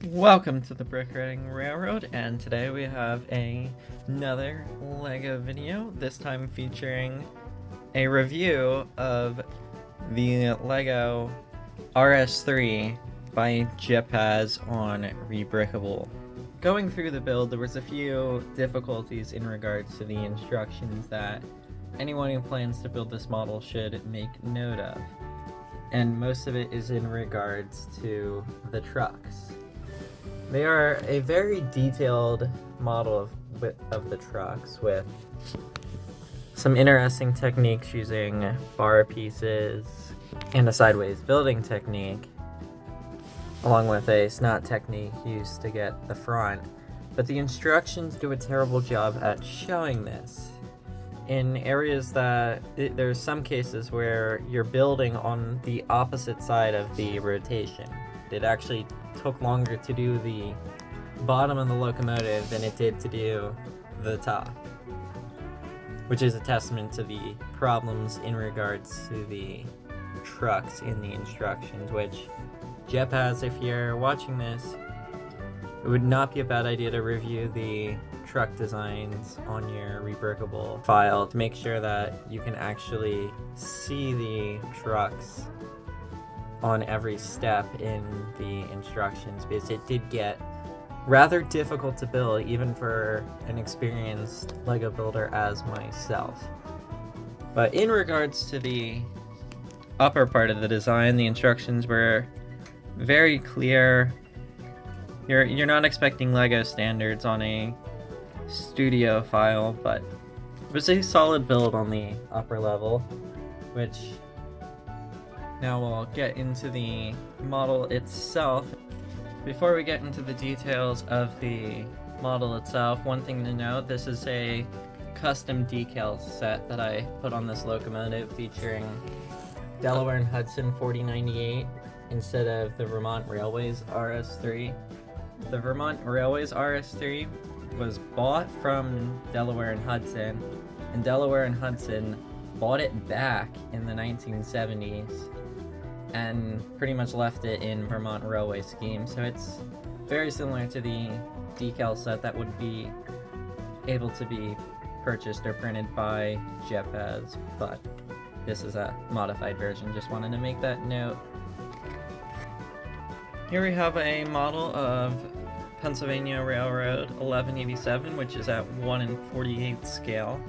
Welcome to the Brick Riding Railroad, and today we have another LEGO video, this time featuring a review of the LEGO RS3 by JEPAZ on Rebrickable. Going through the build, there was a few difficulties in regards to the instructions that anyone who plans to build this model should make note of, and most of it is in regards to the trucks. They are a very detailed model of the trucks with some interesting techniques using bar pieces and a sideways building technique, along with a snot technique used to get the front. But the instructions do a terrible job at showing this. In areas that there's some cases where you're building on the opposite side of the rotation. It actually took longer to do the bottom of the locomotive than it did to do the top, which is a testament to the problems in regards to the trucks in the instructions, which JEPAZ, if you're watching this, it would not be a bad idea to review the truck designs on your Rebrickable file to make sure that you can actually see the trucks on every step in the instructions, because it did get rather difficult to build even for an experienced LEGO builder as myself. But in regards to the upper part of the design, the instructions were very clear. You're not expecting LEGO standards on a studio file, but it was a solid build on the upper level, which now we'll get into the model itself. Before we get into the details of the model itself, one thing to note, this is a custom decal set that I put on this locomotive featuring Delaware and Hudson 4098 instead of the Vermont Railways RS3. The Vermont Railways RS3 was bought from Delaware and Hudson bought it back in the 1970s and pretty much left it in Vermont Railway scheme, so it's very similar to the decal set that would be able to be purchased or printed by JEPAZ, but this is a modified version. Just wanted to make that note. Here we have a model of Pennsylvania Railroad 1187, which is at 1/48 scale,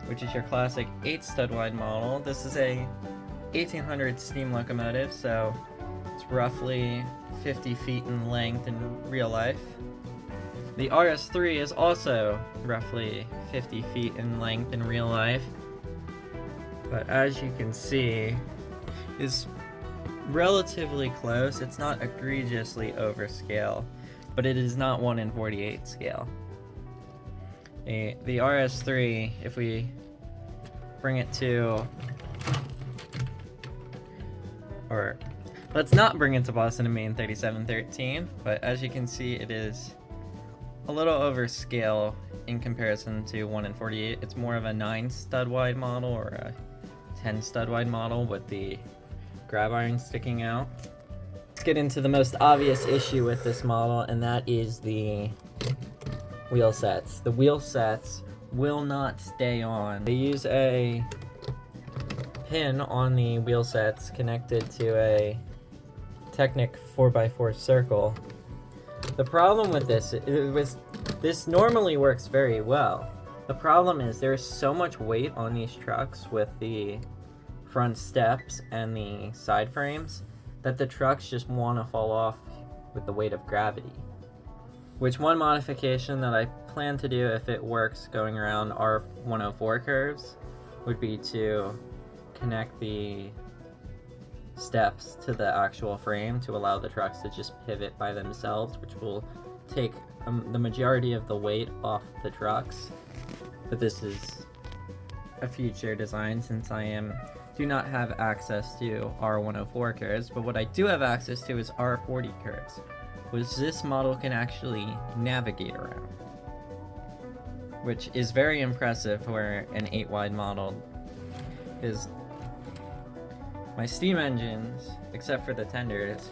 which is your classic 8 stud wide model. This is a 1800 steam locomotive, so it's roughly 50 feet in length in real life. The RS3 is also roughly 50 feet in length in real life, but as you can see, is relatively close. It's not egregiously overscale, but it is not 1/48 scale. The RS3, if we bring it to, or let's not bring it to Boston and Maine 3713, but as you can see, it is a little overscale in comparison to 1/48. It's more of a 9 stud wide model or a 10 stud wide model with the grab iron sticking out. Let's get into the most obvious issue with this model, and that is the wheel sets. The wheel sets will not stay on. They use a pin on the wheel sets connected to a Technic 4x4 circle. The problem with this normally works very well. The problem is there's so much weight on these trucks with the front steps and the side frames that the trucks just want to fall off with the weight of gravity. Which one modification that I plan to do if it works going around R104 curves would be to connect the steps to the actual frame to allow the trucks to just pivot by themselves, which will take the majority of the weight off the trucks. But this is a future design since I do not have access to R104 curves, but what I do have access to is R40 curves, which this model can actually navigate around, which is very impressive for an 8 wide model, is my steam engines, except for the tenders,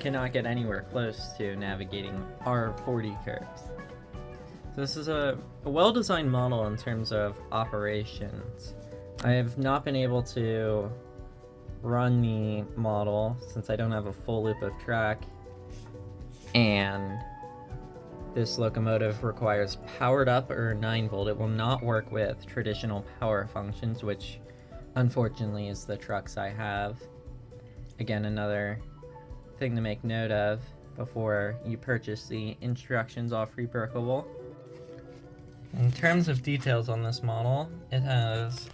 cannot get anywhere close to navigating R40 curves. So this is a well-designed model in terms of operations. I have not been able to run the model since I don't have a full loop of track, and this locomotive requires powered up or 9 volt. It will not work with traditional power functions, which unfortunately is the trucks I have. Again, another thing to make note of before you purchase the instructions off Reperkable. In terms of details on this model, it has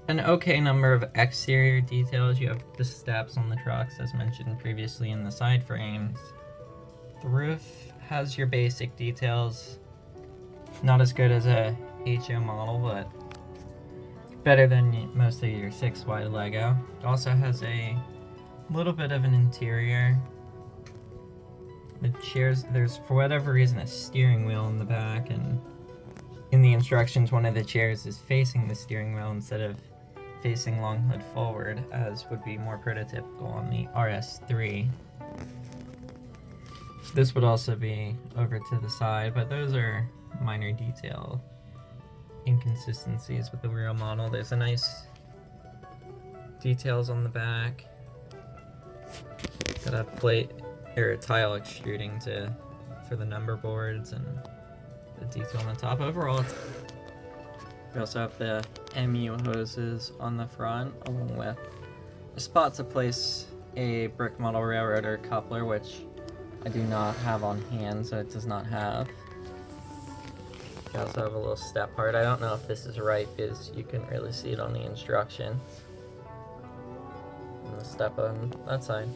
an okay number of exterior details. You have the steps on the trucks as mentioned previously in the side frames. The roof has your basic details. Not as good as a HO model, but better than most of your 6-wide Lego. It also has a little bit of an interior. The chairs, there's for whatever reason a steering wheel in the back, and in the instructions one of the chairs is facing the steering wheel instead of facing long hood forward, as would be more prototypical on the RS3. This would also be over to the side, but those are minor detail inconsistencies with the real model. There's a nice details on the back. Got a plate or tile extruding for the number boards and the detail on the top. Overall, we also have the MU hoses on the front, along with a spot to place a brick model railroader coupler, which I do not have on hand, so it does not have. You also have a little step part. I don't know if this is right because you couldn't really see it on the instructions. And the step on that side.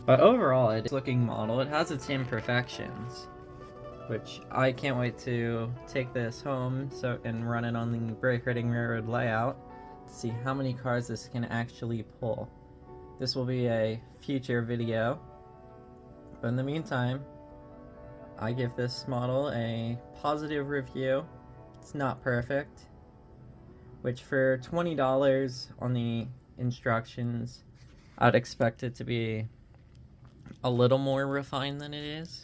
But overall, it's a looking model. It has its imperfections, which I can't wait to take this home and run it on the brake riding railroad layout to see how many cars this can actually pull. This will be a future video. But in the meantime, I give this model a positive review. It's not perfect, which for $20 on the instructions, I'd expect it to be a little more refined than it is.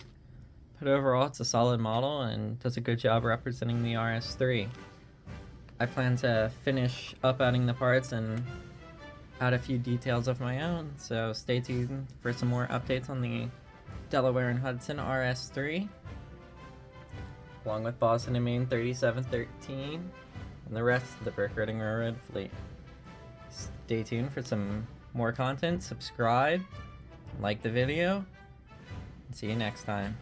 But overall, it's a solid model and does a good job representing the RS3. I plan to finish up adding the parts and add a few details of my own, so stay tuned for some more updates on the Delaware and Hudson RS3, along with Boston and Maine 3713, and the rest of the Brick Riding Railroad fleet. Stay tuned for some more content, subscribe, like the video, and see you next time.